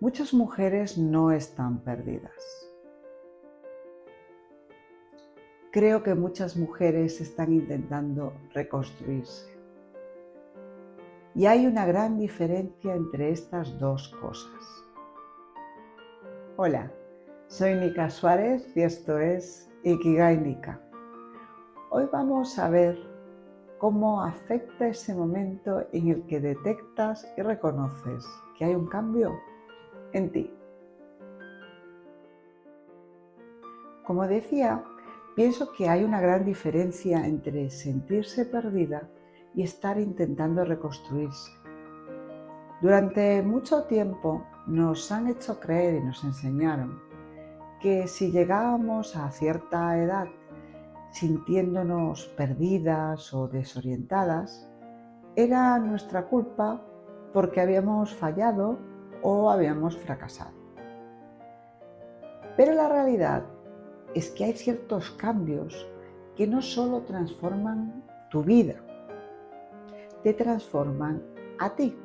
Muchas mujeres no están perdidas. Creo que muchas mujeres están intentando reconstruirse. Y hay una gran diferencia entre estas dos cosas. Hola, soy Nika Suárez y esto es Ikigai Nika. Hoy vamos a ver cómo afecta ese momento en el que detectas y reconoces que hay un cambio en ti. Como decía, pienso que hay una gran diferencia entre sentirse perdida y estar intentando reconstruirse. Durante mucho tiempo nos han hecho creer y nos enseñaron que si llegábamos a cierta edad sintiéndonos perdidas o desorientadas, era nuestra culpa porque habíamos fallado o habíamos fracasado. Pero la realidad es que hay ciertos cambios que no solo transforman tu vida, te transforman a ti.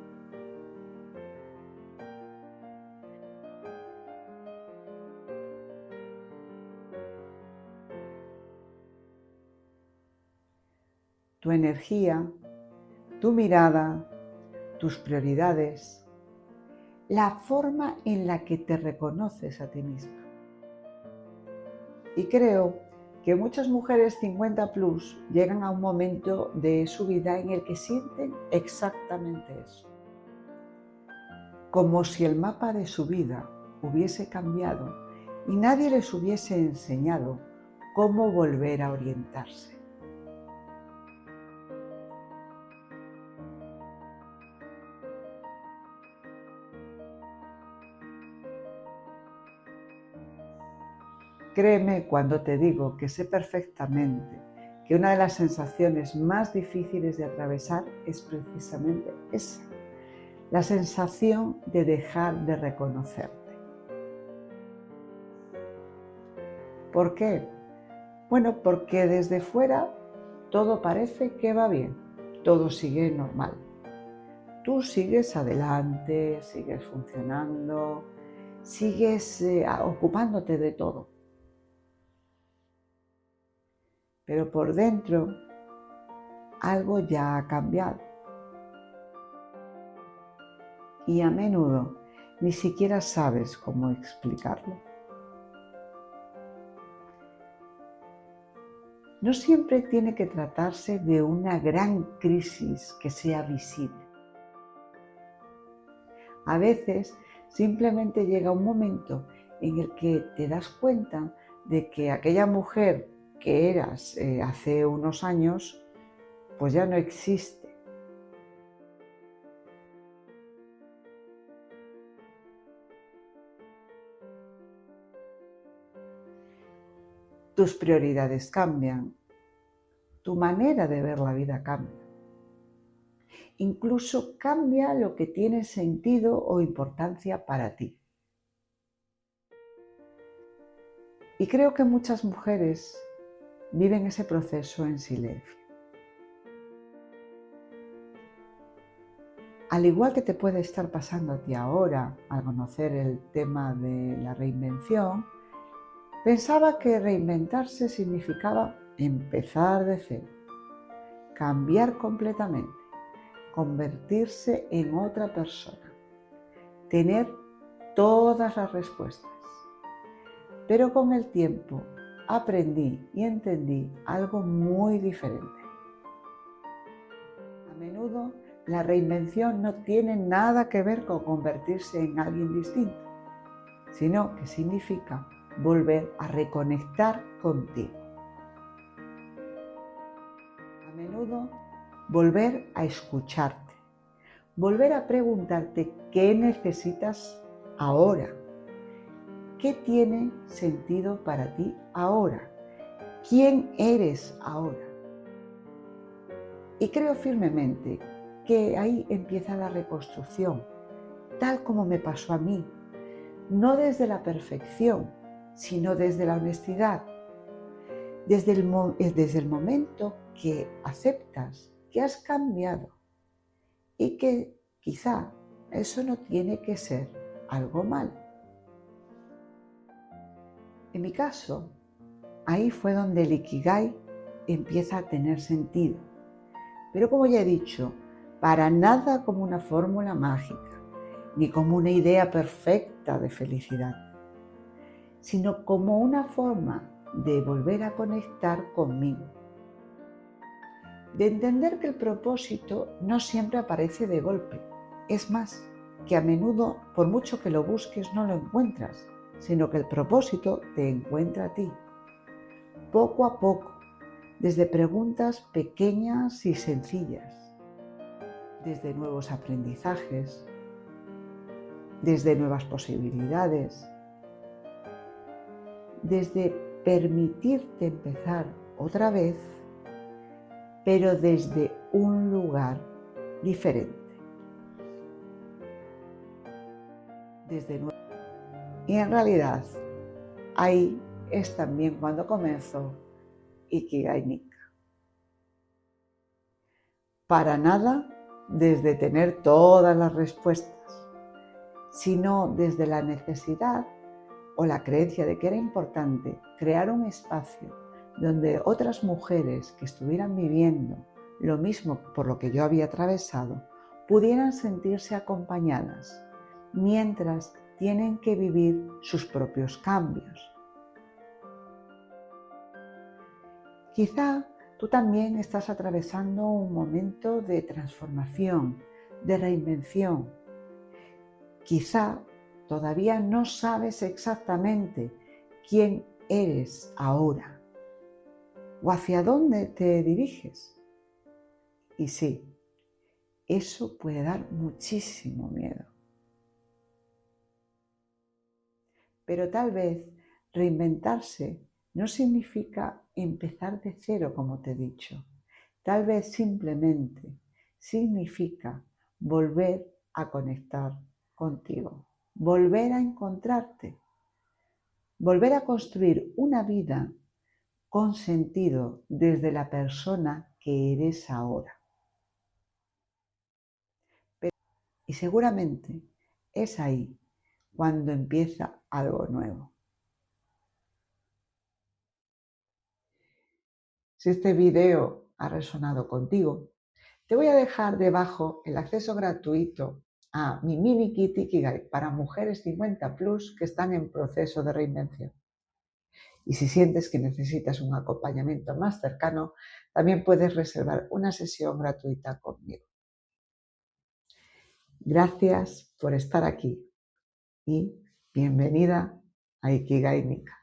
Tu energía, tu mirada, tus prioridades, la forma en la que te reconoces a ti misma. Y creo que muchas mujeres 50 plus llegan a un momento de su vida en el que sienten exactamente eso. Como si el mapa de su vida hubiese cambiado y nadie les hubiese enseñado cómo volver a orientarse. Créeme cuando te digo que sé perfectamente que una de las sensaciones más difíciles de atravesar es precisamente esa, la sensación de dejar de reconocerte. ¿Por qué? Bueno, porque desde fuera todo parece que va bien, todo sigue normal. Tú sigues adelante, sigues funcionando, sigues ocupándote de todo. Pero por dentro algo ya ha cambiado. Y a menudo ni siquiera sabes cómo explicarlo. No siempre tiene que tratarse de una gran crisis que sea visible. A veces simplemente llega un momento en el que te das cuenta de que aquella mujer que eras hace unos años, pues ya no existe. Tus prioridades cambian, tu manera de ver la vida cambia. Incluso cambia lo que tiene sentido o importancia para ti. Y creo que muchas mujeres viven ese proceso en silencio. Al igual que te puede estar pasando a ti ahora al conocer el tema de la reinvención, pensaba que reinventarse significaba empezar de cero, cambiar completamente, convertirse en otra persona, tener todas las respuestas. Pero con el tiempo aprendí y entendí algo muy diferente. A menudo la reinvención no tiene nada que ver con convertirse en alguien distinto, sino que significa volver a reconectar contigo. A menudo volver a escucharte, volver a preguntarte qué necesitas ahora. ¿Qué tiene sentido para ti ahora? ¿Quién eres ahora? Y creo firmemente que ahí empieza la reconstrucción, tal como me pasó a mí, no desde la perfección, sino desde la honestidad, desde el momento que aceptas que has cambiado y que quizá eso no tiene que ser algo mal. En mi caso, ahí fue donde el Ikigai empieza a tener sentido. Pero como ya he dicho, para nada como una fórmula mágica, ni como una idea perfecta de felicidad, sino como una forma de volver a conectar conmigo. De entender que el propósito no siempre aparece de golpe. Es más, que a menudo, por mucho que lo busques, no lo encuentras, sino que el propósito te encuentra a ti. Poco a poco, desde preguntas pequeñas y sencillas, desde nuevos aprendizajes, desde nuevas posibilidades, desde permitirte empezar otra vez, pero desde un lugar diferente. Y en realidad, ahí es también cuando comenzó Ikigai Nikka. Para nada desde tener todas las respuestas, sino desde la necesidad o la creencia de que era importante crear un espacio donde otras mujeres que estuvieran viviendo lo mismo por lo que yo había atravesado pudieran sentirse acompañadas mientras tienen que vivir sus propios cambios. Quizá tú también estás atravesando un momento de transformación, de reinvención. Quizá todavía no sabes exactamente quién eres ahora o hacia dónde te diriges. Y sí, eso puede dar muchísimo miedo. Pero tal vez reinventarse no significa empezar de cero, como te he dicho. Tal vez simplemente significa volver a conectar contigo, volver a encontrarte, volver a construir una vida con sentido desde la persona que eres ahora. Y seguramente es ahí cuando empieza algo nuevo. Si este video ha resonado contigo, te voy a dejar debajo el acceso gratuito a mi mini kit Ikigai para mujeres 50+ que están en proceso de reinvención. Y si sientes que necesitas un acompañamiento más cercano, también puedes reservar una sesión gratuita conmigo. Gracias por estar aquí y bienvenida a Ikigai Nikka.